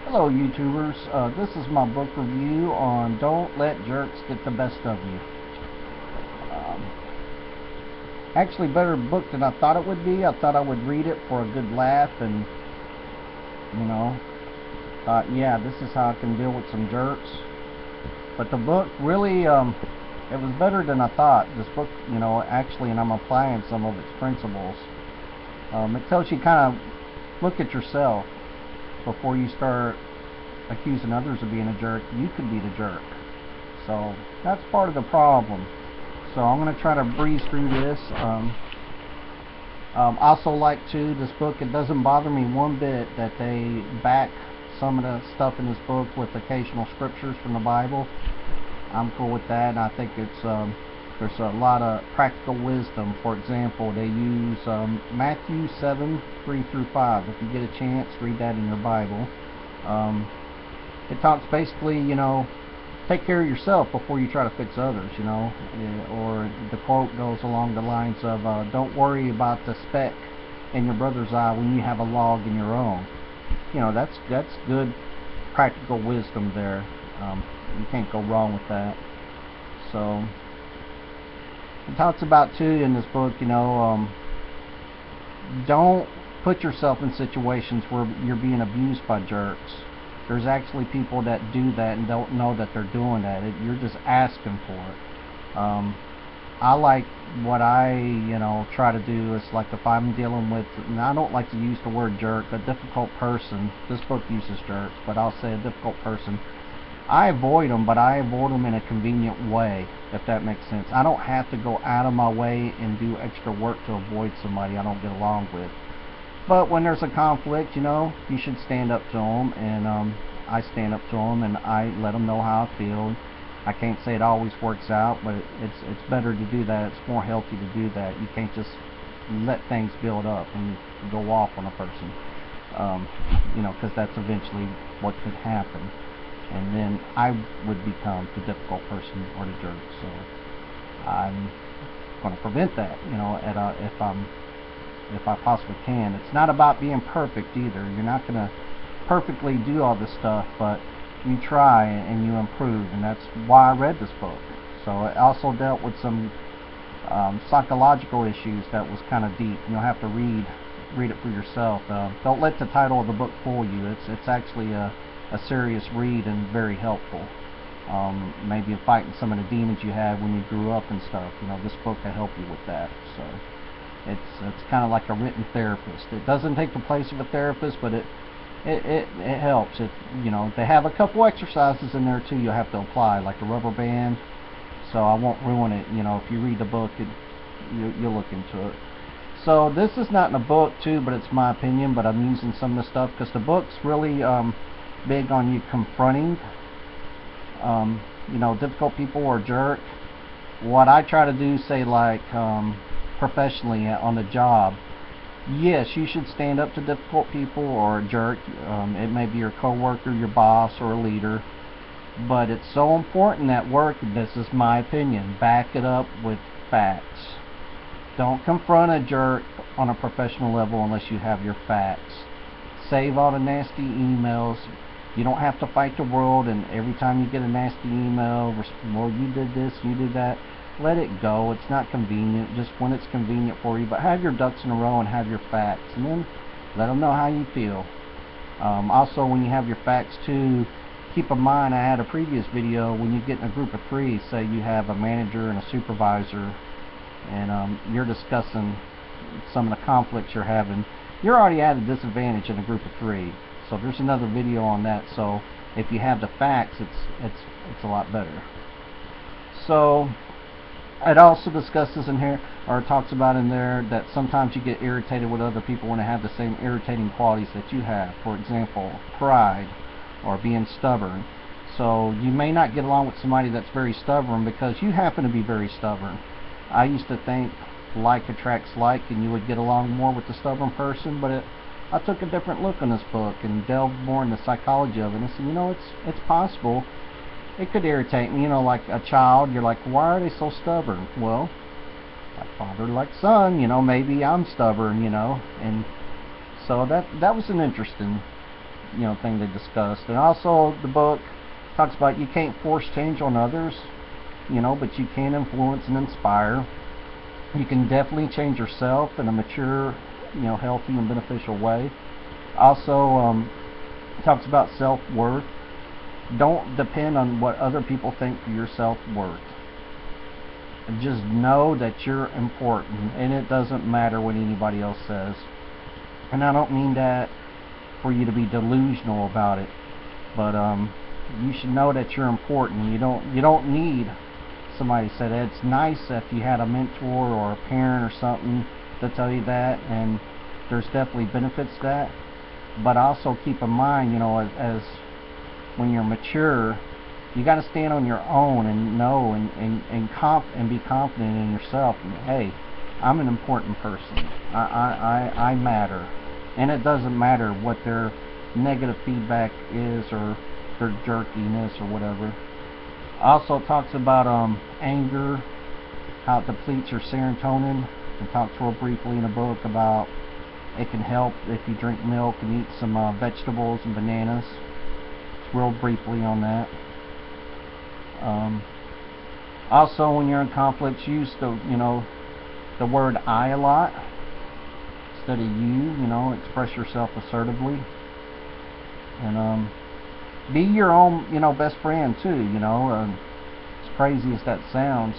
Hello YouTubers, this is my book review on Don't Let Jerks Get the Best of You. Um, Actually better book than I thought it would be. I thought I would read it for a good laugh and, you know, thought, yeah, this is how I can deal with some jerks. But the book really, it was better than I thought. This book, actually, and I'm applying some of its principles. It tells you kind of look at yourself before you start accusing others of being a jerk. You could be the jerk. So that's part of the problem. So I'm going to try to breeze through this. Also like too, this book, it doesn't bother me one bit that they back some of the stuff in this book with occasional scriptures from the Bible. I'm cool with that, and I think it's there's a lot of practical wisdom. For example, they use Matthew 7:3-5. If you get a chance, read that in your Bible. It talks basically, take care of yourself before you try to fix others, or the quote goes along the lines of, don't worry about the speck in your brother's eye when you have a log in your own. That's good practical wisdom there. You can't go wrong with that. So it talks about too in this book, don't put yourself in situations where you're being abused by jerks. There's actually people that do that and don't know that they're doing that. You're just asking for it. I like what I try to do is, like, if I'm dealing with, and I don't like to use the word jerk, a difficult person. This book uses jerks, but I'll say a difficult person. I avoid them, but I avoid them in a convenient way, if that makes sense. I don't have to go out of my way and do extra work to avoid somebody I don't get along with. But when there's a conflict, you should stand up to them, and I stand up to them, and I let them know how I feel. I can't say it always works out, but it's better to do that. It's more healthy to do that. You can't just let things build up and go off on a person, because that's eventually what could happen. And then I would become the difficult person or the jerk. So I'm going to prevent that, if I possibly can. It's not about being perfect either. You're not going to perfectly do all this stuff, but you try and you improve, and that's why I read this book. So it also dealt with some psychological issues that was kind of deep. You'll have to read it for yourself. Don't let the title of the book fool you. It's actually a serious read and very helpful. Maybe fighting some of the demons you had when you grew up and stuff. This book can help you with that. So it's kind of like a written therapist. It doesn't take the place of a therapist, but it helps. They have a couple exercises in there too you'll have to apply, like the rubber band. So I won't ruin it. If you read the book, you'll look into it. So this is not in a book too, but it's my opinion. But I'm using some of the stuff because the book's really big on you confronting difficult people or jerk. What I try to do, say, like professionally on the job, yes, you should stand up to difficult people or a jerk. It may be your coworker, your boss, or a leader. But it's so important at work, this is my opinion, back it up with facts. Don't confront a jerk on a professional level unless you have your facts. Save all the nasty emails. You don't have to fight the world, and every time you get a nasty email, well, you did this, you did that. Let it go. It's not convenient, just when it's convenient for you. But have your ducks in a row and have your facts, and then let them know how you feel. Also, when you have your facts too, keep in mind, I had a previous video, when you get in a group of three, say you have a manager and a supervisor, and you're discussing some of the conflicts you're having, you're already at a disadvantage in a group of three. So there's another video on that. So if you have the facts, it's a lot better. So it also discusses in here, or talks about in there, that sometimes you get irritated with other people when they have the same irritating qualities that you have. For example, pride or being stubborn. So you may not get along with somebody that's very stubborn because you happen to be very stubborn. I used to think like attracts like, and you would get along more with the stubborn person, but I took a different look on this book and delved more in the psychology of it, and said, it's possible it could irritate me. Like a child, you're like, why are they so stubborn? Well, like father, like son, maybe I'm stubborn, and so that was an interesting thing they discussed. And also the book talks about you can't force change on others, but you can influence and inspire. You can definitely change yourself in a mature, healthy and beneficial way. Also, talks about self-worth. Don't depend on what other people think for your self-worth. Just know that you're important, and it doesn't matter what anybody else says. And I don't mean that for you to be delusional about it, but you should know that you're important. You don't need somebody said it. It's nice if you had a mentor or a parent or something to tell you that, and there's definitely benefits to that. But also keep in mind, as when you're mature, you got to stand on your own and know and be confident in yourself. And, hey, I'm an important person. I matter, and it doesn't matter what their negative feedback is or their jerkiness or whatever. Also talks about anger, how it depletes your serotonin. It talks real briefly in a book about it can help if you drink milk and eat some vegetables and bananas. It's real briefly on that. Also, when you're in conflicts, use the word I a lot instead of you. Express yourself assertively, and be your own best friend too. As crazy as that sounds,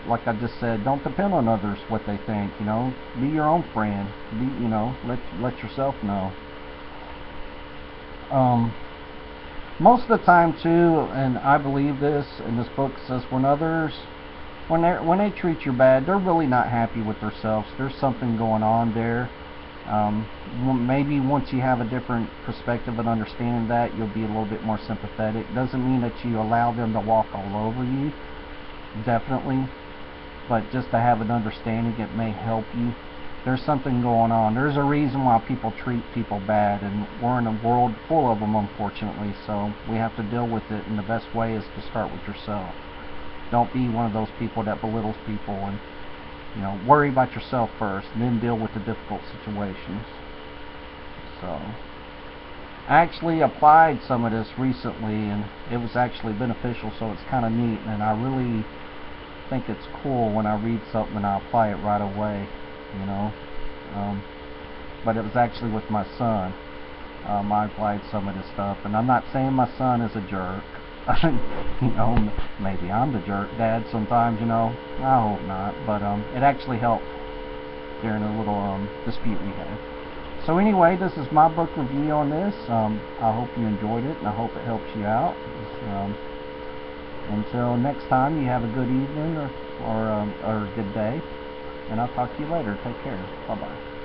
like I just said, don't depend on others what they think. Be your own friend. Let yourself know. Most of the time too, and I believe this, and this book says when they treat you bad, they're really not happy with themselves. There's something going on there. Maybe once you have a different perspective and understanding that, you'll be a little bit more sympathetic. Doesn't mean that you allow them to walk all over you, definitely, but just to have an understanding, it may help you. There's something going on. There's a reason why people treat people bad, and we're in a world full of them, unfortunately, so we have to deal with it, and the best way is to start with yourself. Don't be one of those people that belittles people, and worry about yourself first, and then deal with the difficult situations. So I actually applied some of this recently, and it was actually beneficial, so it's kind of neat, and I really think it's cool when I read something and I apply it right away. But it was actually with my son. I applied some of this stuff, and I'm not saying my son is a jerk. Maybe I'm the jerk dad sometimes, I hope not, but it actually helped during a little dispute we had. So anyway, this is my book review on this. I hope you enjoyed it, and I hope it helps you out. Until next time, you have a good evening or a good day, and I'll talk to you later. Take care. Bye-bye.